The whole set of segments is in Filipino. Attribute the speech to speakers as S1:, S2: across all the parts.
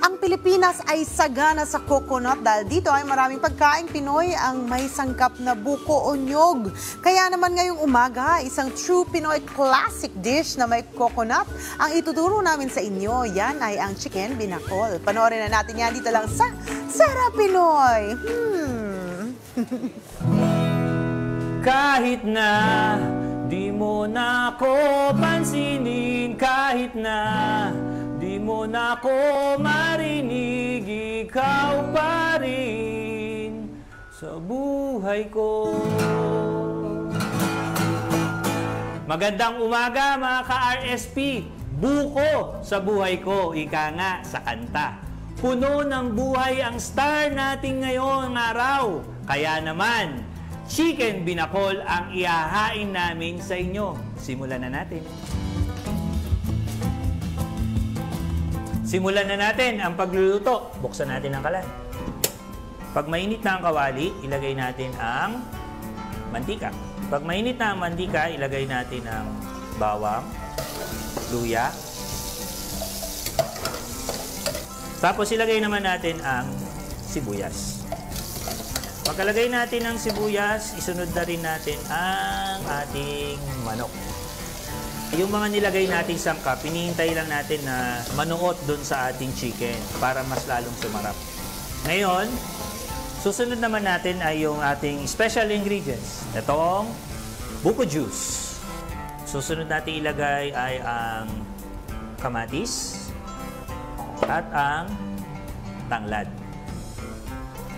S1: Ang Pilipinas ay sagana sa coconut dahil dito ay maraming pagkain Pinoy ang may sangkap na buko o nyog. Kaya naman ngayong umaga, isang true Pinoy classic dish na may coconut ang ituturo namin sa inyo. Yan ay ang chicken binakol. Panoorin na natin yan dito lang sa Sarap Pinoy.
S2: Kahit na di mo na ako pansinin, kahit na di mo na ako marinig, ikaw pa rin sa buhay ko. Magandang umaga mga ka-RSP. Buko sa buhay ko, ika nga sa kanta. Puno ng buhay ang star natin ngayong araw. Kaya naman, chicken binakol ang ihahain namin sa inyo. Simulan na natin. Simulan na natin ang pagluluto. Buksan natin ang kalan. Pag mainit na ang kawali, ilagay natin ang mantika. Pag mainit na ang mantika, ilagay natin ang bawang, luya. Tapos ilagay naman natin ang sibuyas. Pagkalagay natin ang sibuyas, isunod na rin natin ang ating manok. Yung mga nilagay nating sangkap, hinihintay lang natin na manuot dun sa ating chicken para mas lalong sumarap. Ngayon, susunod naman natin ay yung ating special ingredients. Itong buko juice. Susunod natin ilagay ay ang kamatis at ang tanglad.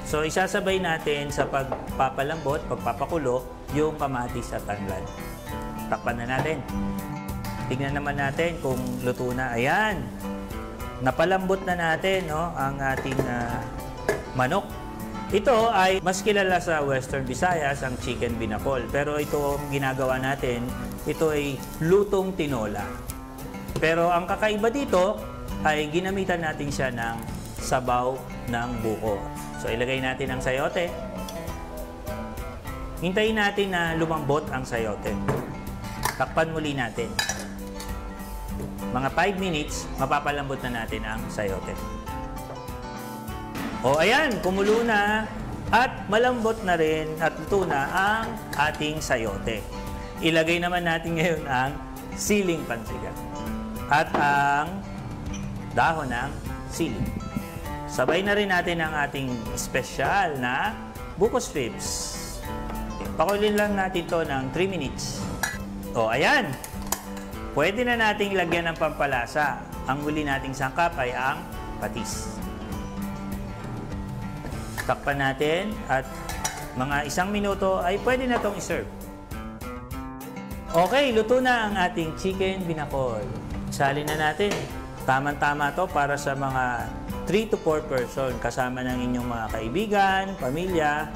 S2: So, isasabay natin sa pagpapalambot, pagpapakulo, yung kamatis at tanglad. Takpan na natin. Tignan naman natin kung luto na. Ayan. Napalambot na natin ang ating manok. Ito ay mas kilala sa Western Visayas, ang chicken binakol. Pero ito ang ginagawa natin, ito ay lutong tinola. Pero ang kakaiba dito ay ginamitan natin siya ng sabaw ng buko. So ilagay natin ang sayote. Hintayin natin na lumambot ang sayote. Takpan muli natin. Mga 5 minutes, mapapalambot na natin ang sayote. O ayan, kumulo na at malambot na rin at luto na ang ating sayote. Ilagay naman natin ngayon ang siling pansigat at ang dahon ng siling. Sabay na rin natin ang ating special na buko strips. Pakulin lang natin to ng 3 minutes. O ayan! Pwede na nating lagyan ng pampalasa. Ang huli nating sangkap ay ang patis. Takpan natin at mga 1 minuto ay pwede na itong iserve. Okay, luto na ang ating chicken binakol. Salin na natin. Tama-tama to para sa mga 3 to 4 person kasama ng inyong mga kaibigan, pamilya,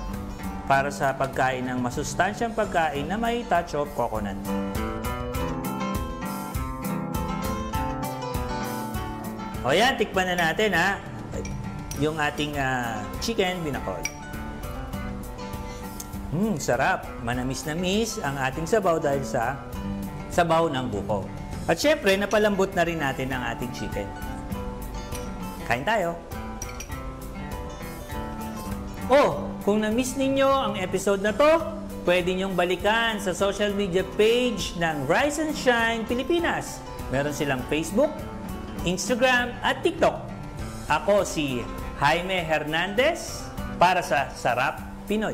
S2: para sa pagkain ng masustansyang pagkain na may touch of coconut. O yan, tikman na natin yung ating chicken binakol. Sarap. Manamis-namis ang ating sabaw dahil sa sabaw ng buko. At syempre, napalambot na rin natin ang ating chicken. Kain tayo. Kung na-miss ninyo ang episode na to, pwede nyong balikan sa social media page ng Rise and Shine Pilipinas. Meron silang Facebook, Instagram at TikTok. Ako si Jaime Hernandez para sa Sarap Pinoy.